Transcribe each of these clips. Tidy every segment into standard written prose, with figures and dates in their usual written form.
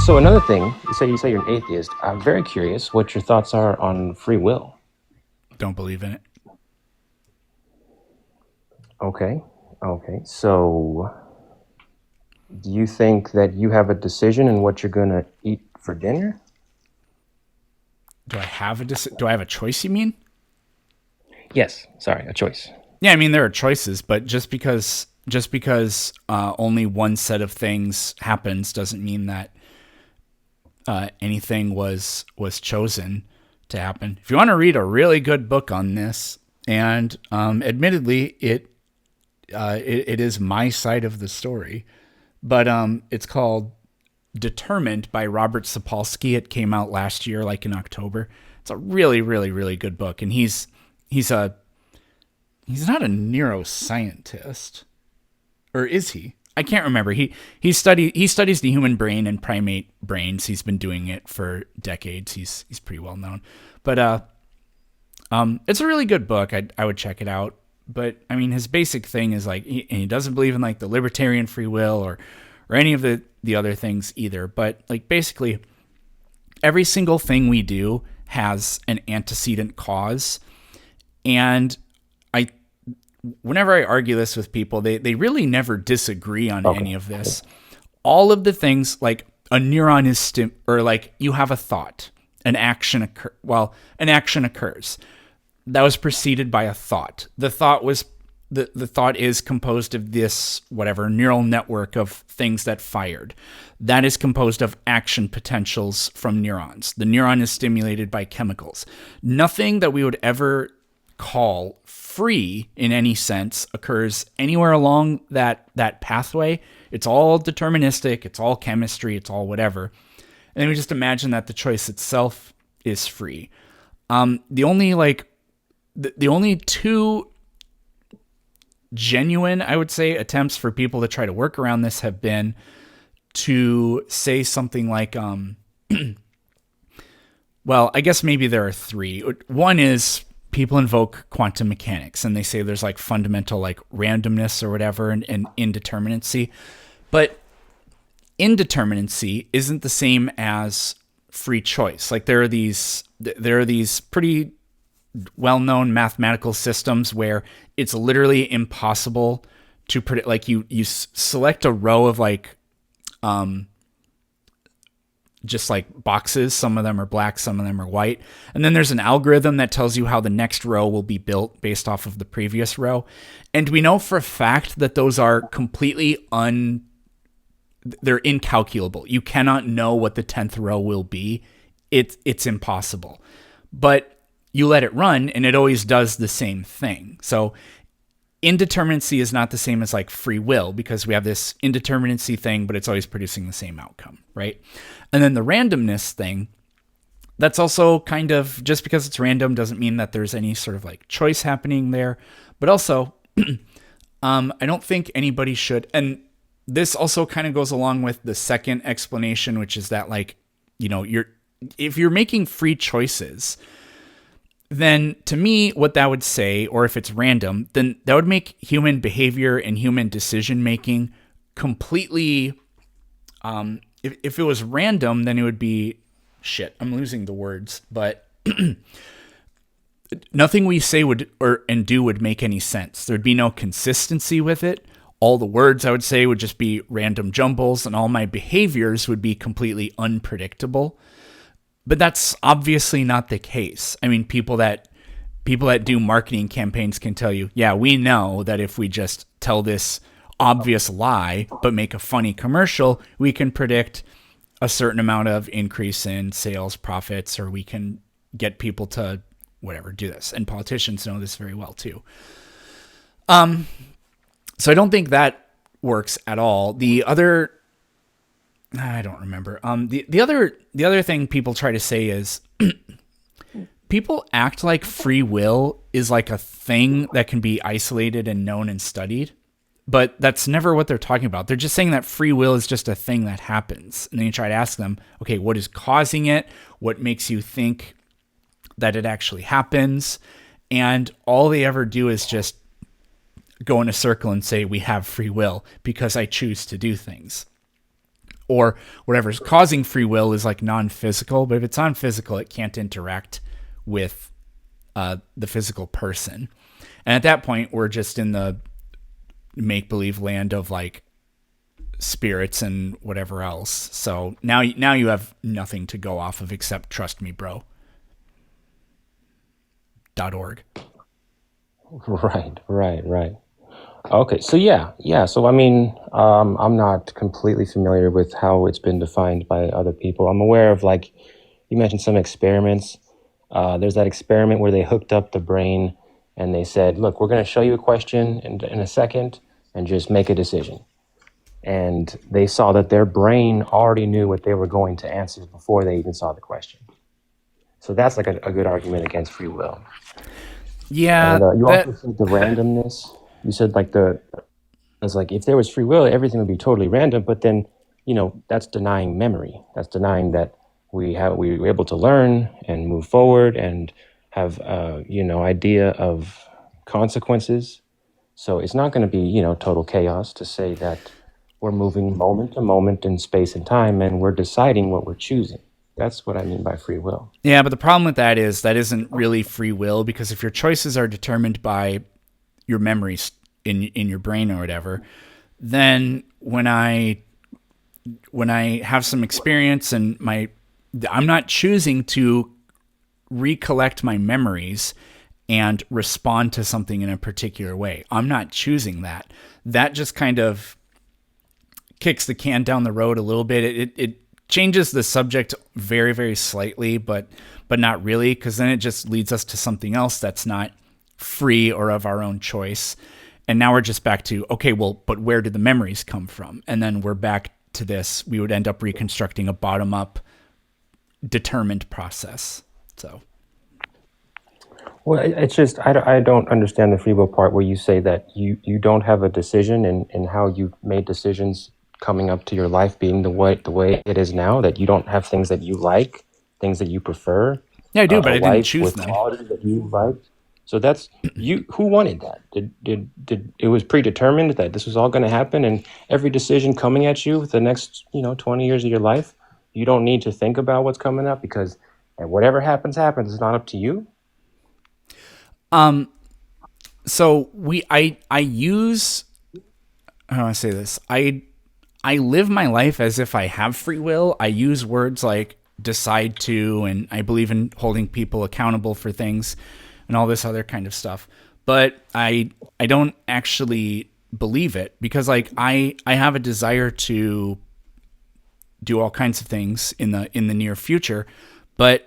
So another thing, you say you're an atheist. I'm very curious what your thoughts are on free will. Don't believe in it. Okay. Okay. So do you think that you have a decision in what you're gonna eat for dinner? Do I have a choice, you mean? Yes. Sorry, a choice. Yeah, I mean there are choices, but just because only one set of things happens doesn't mean that anything was chosen to happen. If you want to read a really good book on this, and admittedly, it is my side of the story, but it's called Determined by Robert Sapolsky. It came out last year, like in October. It's a really, really, really good book, and he's a he's not a neuroscientist, or is he? I can't remember. He studies the human brain and primate brains. He's been doing it for decades. He's pretty well known, but it's a really good book. I would check it out. But I mean, his basic thing is like he doesn't believe in like the libertarian free will or any of the other things either. But like basically every single thing we do has an antecedent cause, and I whenever I argue this with people, they really never disagree on Okay. any of this. All of the things like a neuron is or like you have a thought, an action occurs. That was preceded by a thought. The thought is composed of this whatever neural network of things that fired. That is composed of action potentials from neurons. The neuron is stimulated by chemicals. Nothing that we would ever call free in any sense occurs anywhere along that pathway. It's all deterministic, it's all chemistry, it's all whatever. And then we just imagine that the choice itself is free. The only the only two genuine, I would say, attempts for people to try to work around this have been to say something like well, I guess maybe there are three. One is people invoke quantum mechanics and they say there's like fundamental like randomness or whatever and indeterminacy. But indeterminacy isn't the same as free choice. Like there are these pretty well-known mathematical systems where it's literally impossible to predict. Like you select a row of like just like boxes. Some of them are black, some of them are white. And then there's an algorithm that tells you how the next row will be built based off of the previous row. And we know for a fact that those are they're incalculable. You cannot know what the 10th row will be. It's impossible. But you let it run and it always does the same thing. So indeterminacy is not the same as like free will because we have this indeterminacy thing, but it's always producing the same outcome, right? And then the randomness thing, that's also kind of just because it's random doesn't mean that there's any sort of like choice happening there. But also, I don't think anybody should. And this also kind of goes along with the second explanation, which is that like, if you're making free choices, then to me, what that would say, or if it's random, then that would make human behavior and human decision making completely. If it was random, then it would be shit. I'm losing the words, but nothing we say would and do would make any sense. There'd be no consistency with it. All the words I would say would just be random jumbles, and all my behaviors would be completely unpredictable. But that's obviously not the case. I mean, people that do marketing campaigns can tell you, yeah, we know that if we just tell this obvious lie but make a funny commercial, we can predict a certain amount of increase in sales profits, or we can get people to whatever do this. And politicians know this very well too. So I don't think that works at all. The other I don't remember. The other thing people try to say is people act like free will is like a thing that can be isolated and known and studied, but that's never what they're talking about. They're just saying that free will is just a thing that happens. And then you try to ask them, okay, what is causing it? What makes you think that it actually happens? And all they ever do is just go in a circle and say we have free will because I choose to do things. or whatever's causing free will is like non-physical. But if it's non-physical, it can't interact with the physical person. And at that point, we're just in the make-believe land of like spirits and whatever else. So now you have nothing to go off of except trust me, bro. .org. Right. Okay, so yeah. So I mean, I'm not completely familiar with how it's been defined by other people. I'm aware of, like, you mentioned some experiments. There's that experiment where they hooked up the brain and they said, "Look, we're going to show you a question in a second, and just make a decision." And they saw that their brain already knew what they were going to answer before they even saw the question. So that's like a good argument against free will. Yeah, And you that also said the randomness. You said like it's like if there was free will, everything would be totally random. But then, that's denying memory. That's denying that we were able to learn and move forward and have idea of consequences. So it's not going to be total chaos to say that we're moving moment to moment in space and time, and we're deciding what we're choosing. That's what I mean by free will. Yeah, but the problem with that is that isn't really free will, because if your choices are determined by your memories in your brain or whatever, then when I have some experience and I'm not choosing to recollect my memories and respond to something in a particular way. I'm not choosing that. That just kind of kicks the can down the road a little bit. It changes the subject very, very slightly, but not really, because then it just leads us to something else that's not free or of our own choice. And now we're just back to, okay, well, but where did the memories come from? And then we're back to this. We would end up reconstructing a bottom-up determined process. So, well, it's just I don't understand the free will part where you say that you don't have a decision in how you made decisions coming up to your life being the way it is now, that you don't have things that you like, things that you prefer. yeah, I do, but I didn't Life choose with them. qualities that you like. So that's you. Who wanted that? Did it was predetermined that this was all going to happen, and every decision coming at you the next 20 years of your life, you don't need to think about what's coming up, because whatever happens. It's not up to you. So I use, how do I say this? I live my life as if I have free will. I use words like decide to, and I believe in holding people accountable for things and all this other kind of stuff. But I don't actually believe it, because like I have a desire to do all kinds of things in the near future, but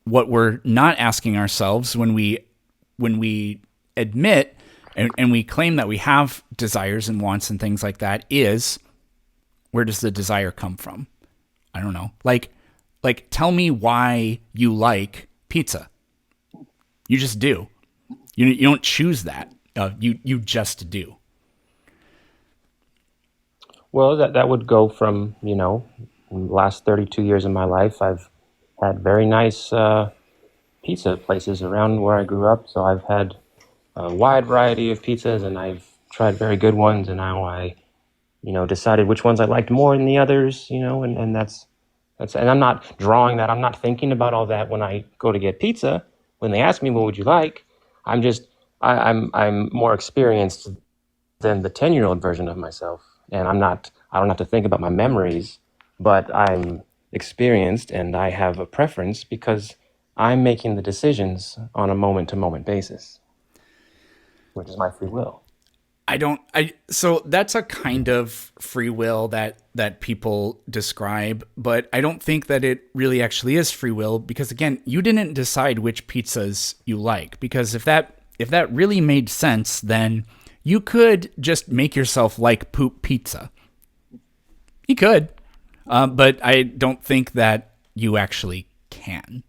what we're not asking ourselves when we admit and we claim that we have desires and wants and things like that is, where does the desire come from? I don't know. Like tell me why you like pizza. You just do. You don't choose that. You just do. Well, that would go from, the last 32 years of my life, I've had very nice pizza places around where I grew up. So I've had a wide variety of pizzas, and I've tried very good ones, and now I, decided which ones I liked more than the others, and that's, and I'm not drawing that. I'm not thinking about all that when I go to get pizza. When they ask me, what would you like? I'm more experienced than the 10-year-old version of myself. And I don't have to think about my memories, but I'm experienced and I have a preference because I'm making the decisions on a moment to moment basis, which is my free will. So that's a kind of free will that people describe, but I don't think that it really actually is free will, because again, you didn't decide which pizzas you like, because if that really made sense, then you could just make yourself like poop pizza. You could, but I don't think that you actually can.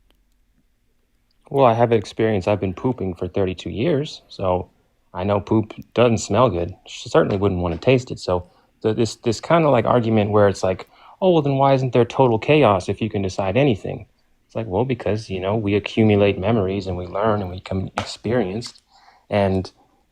Well, I have experience. I've been pooping for 32 years, so I know poop doesn't smell good. Certainly wouldn't want to taste it. So this kind of like argument where it's like, oh, well, then why isn't there total chaos if you can decide anything? It's like, well, because, we accumulate memories and we learn and we become experienced. And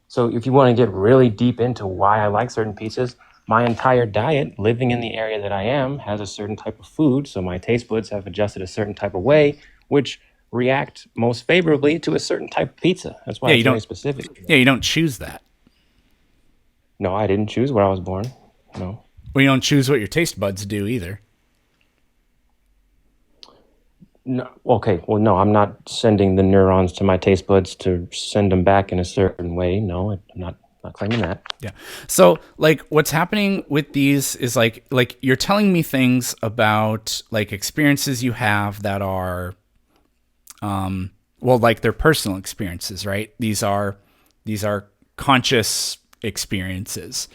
so if you want to get really deep into why I like certain pizzas, my entire diet, living in the area that I am, has a certain type of food. So my taste buds have adjusted a certain type of way, which react most favorably to a certain type of pizza. That's why Yeah, it's very specific. you don't choose that. No, I didn't choose where I was born. No. Well, you don't choose what your taste buds do either. No. Okay. Well, no, I'm not sending the neurons to my taste buds to send them back in a certain way. No, I'm not claiming that. Yeah. So like what's happening with these is like you're telling me things about like experiences you have that are well, like they're personal experiences, right? These are conscious experiences.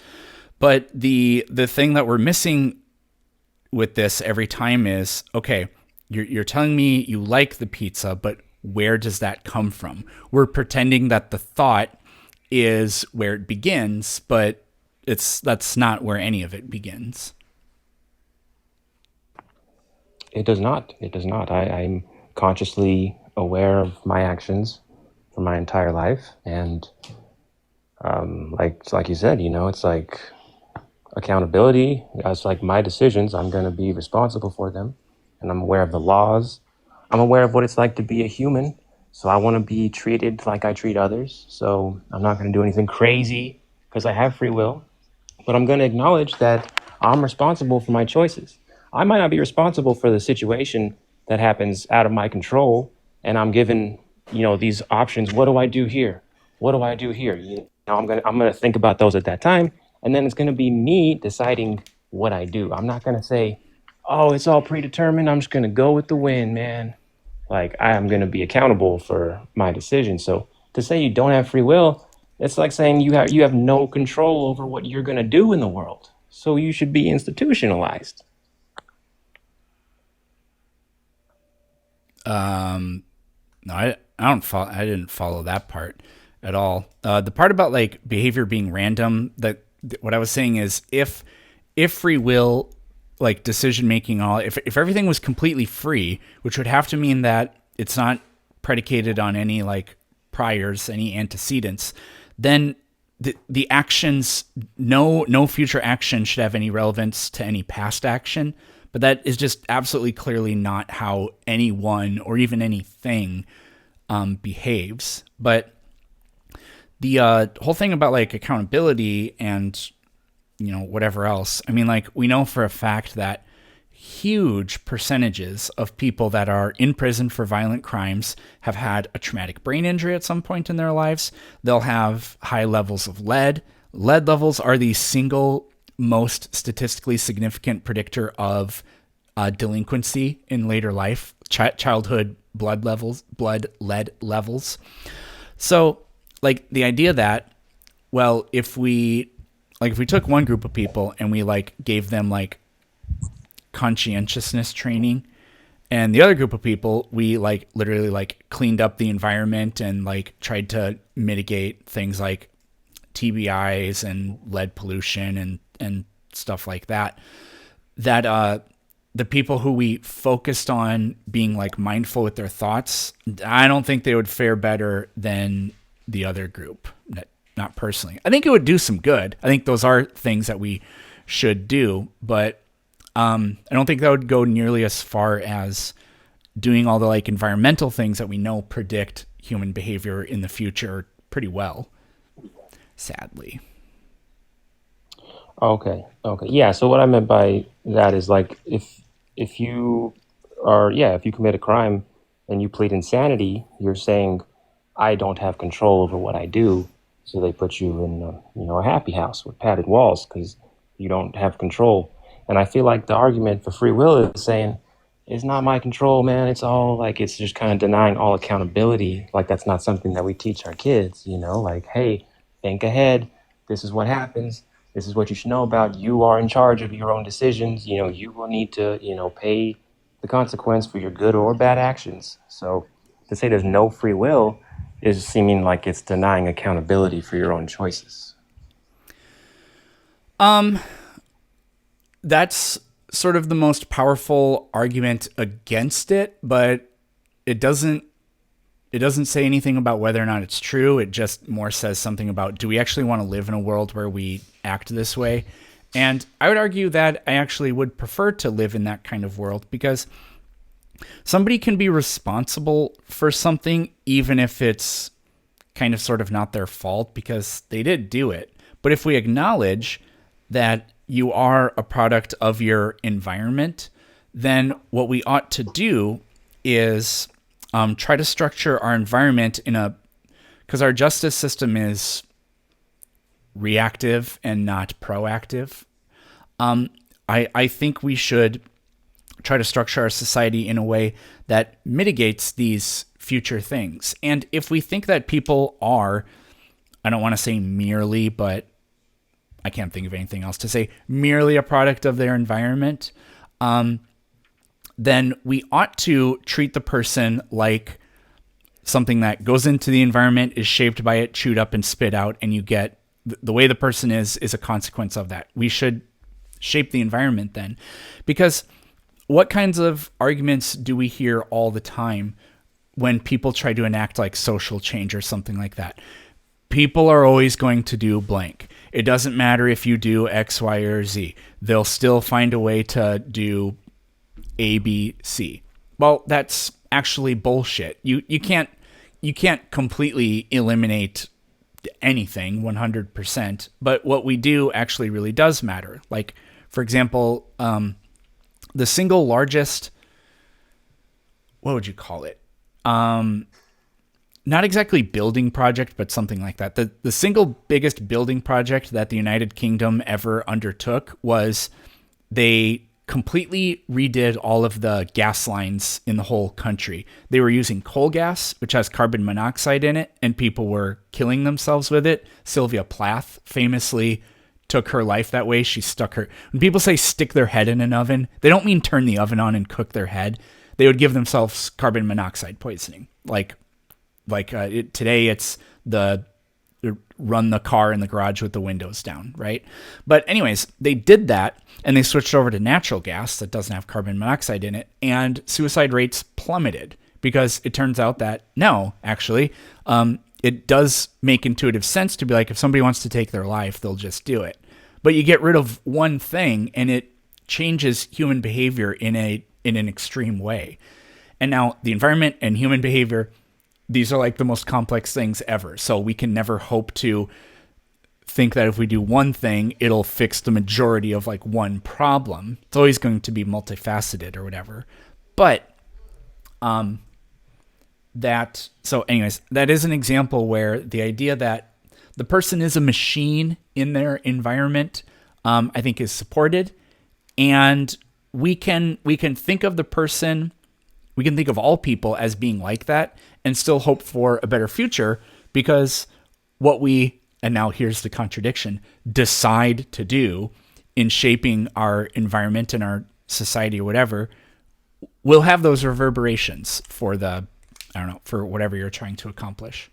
But the thing that we're missing with this every time is, okay, you're telling me you like the pizza, but where does that come from? We're pretending that the thought is where it begins, but that's not where any of it begins. It does not. It does not. I'm consciously aware of my actions for my entire life, and like you said, it's like accountability. It's like my decisions. I'm going to be responsible for them, and I'm aware of the laws. I'm aware of what it's like to be a human. So I want to be treated like I treat others. So I'm not going to do anything crazy because I have free will. But I'm going to acknowledge that I'm responsible for my choices. I might not be responsible for the situation that happens out of my control, and I'm given, these options. What do I do here? What do I do here? I'm gonna think about those at that time, and then it's gonna be me deciding what I do. I'm not gonna say, "Oh, it's all predetermined. I'm just gonna go with the wind, man." Like I am gonna be accountable for my decisions. So to say you don't have free will, it's like saying you have no control over what you're gonna do in the world. So you should be institutionalized. No, I don't follow. I didn't follow that part at all. The part about like behavior being random. That what I was saying is if free will, like decision making, all if everything was completely free, which would have to mean that it's not predicated on any like priors, any antecedents, then the actions, no future action should have any relevance to any past action. But that is just absolutely clearly not how anyone or even anything behaves. But the whole thing about like accountability and whatever else, I mean, like we know for a fact that huge percentages of people that are in prison for violent crimes have had a traumatic brain injury at some point in their lives. They'll have high levels of lead. Lead levels are the single most statistically significant predictor of delinquency in later life, childhood blood lead levels. So like the idea that, well, if we took one group of people and we like gave them like conscientiousness training, and the other group of people we like literally like cleaned up the environment and like tried to mitigate things like TBIs and lead pollution and stuff like that, the people who we focused on being like mindful with their thoughts, I don't think they would fare better than the other group. Not personally. I think it would do some good. I think those are things that we should do, but I don't think that would go nearly as far as doing all the like environmental things that we know predict human behavior in the future pretty well, sadly. Okay. Okay. Yeah. So what I meant by that is like if you if you commit a crime and you plead insanity, you're saying I don't have control over what I do. So they put you in a happy house with padded walls because you don't have control. And I feel like the argument for free will is saying it's not my control, man. It's all like it's just kind of denying all accountability. Like that's not something that we teach our kids. Like hey, think ahead. This is what happens. This is what you should know about. You are in charge of your own decisions. You will need to, pay the consequence for your good or bad actions. So to say there's no free will is seeming like it's denying accountability for your own choices. That's sort of the most powerful argument against it, but it doesn't say anything about whether or not it's true. It just more says something about, do we actually want to live in a world where we act this way? And I would argue that I actually would prefer to live in that kind of world, because somebody can be responsible for something even if it's kind of sort of not their fault because they did do it. But if we acknowledge that you are a product of your environment, then what we ought to do is try to structure our environment because our justice system is reactive and not proactive. I think we should try to structure our society in a way that mitigates these future things. And if we think that people are, I don't want to say merely, but I can't think of anything else to say, merely a product of their environment, then we ought to treat the person like something that goes into the environment, is shaped by it, chewed up and spit out, and you get the way the person is a consequence of that. We should shape the environment then, because what kinds of arguments do we hear all the time when people try to enact like social change or something like that? People are always going to do blank. It doesn't matter if you do X, Y, or Z. They'll still find a way to do A, B, C. Well, that's actually bullshit. You can't completely eliminate anything 100%, but what we do actually really does matter. Like, for example, the single largest, what would you call it? Not exactly building project, but something like that. The single biggest building project that the United Kingdom ever undertook was they completely redid all of the gas lines in the whole country. They were using coal gas, which has carbon monoxide in it, and people were killing themselves with it. Sylvia Plath famously took her life that way. She stuck her... When people say stick their head in an oven, they don't mean turn the oven on and cook their head. They would give themselves carbon monoxide poisoning. Today it's the run the car in the garage with the windows down, right? But anyways, they did that and they switched over to natural gas that doesn't have carbon monoxide in it, and suicide rates plummeted because it turns out that no, actually, it does make intuitive sense to be like, if somebody wants to take their life, they'll just do it. But you get rid of one thing and it changes human behavior in an extreme way. And now the environment and human behavior, these are like the most complex things ever. So we can never hope to think that if we do one thing, it'll fix the majority of like one problem. It's always going to be multifaceted or whatever. But that is an example where the idea that the person is a machine in their environment, I think is supported. And we can think of the person, we can think of all people as being like that and still hope for a better future, because what we, and now here's the contradiction, decide to do in shaping our environment and our society or whatever, will have those reverberations for for whatever you're trying to accomplish.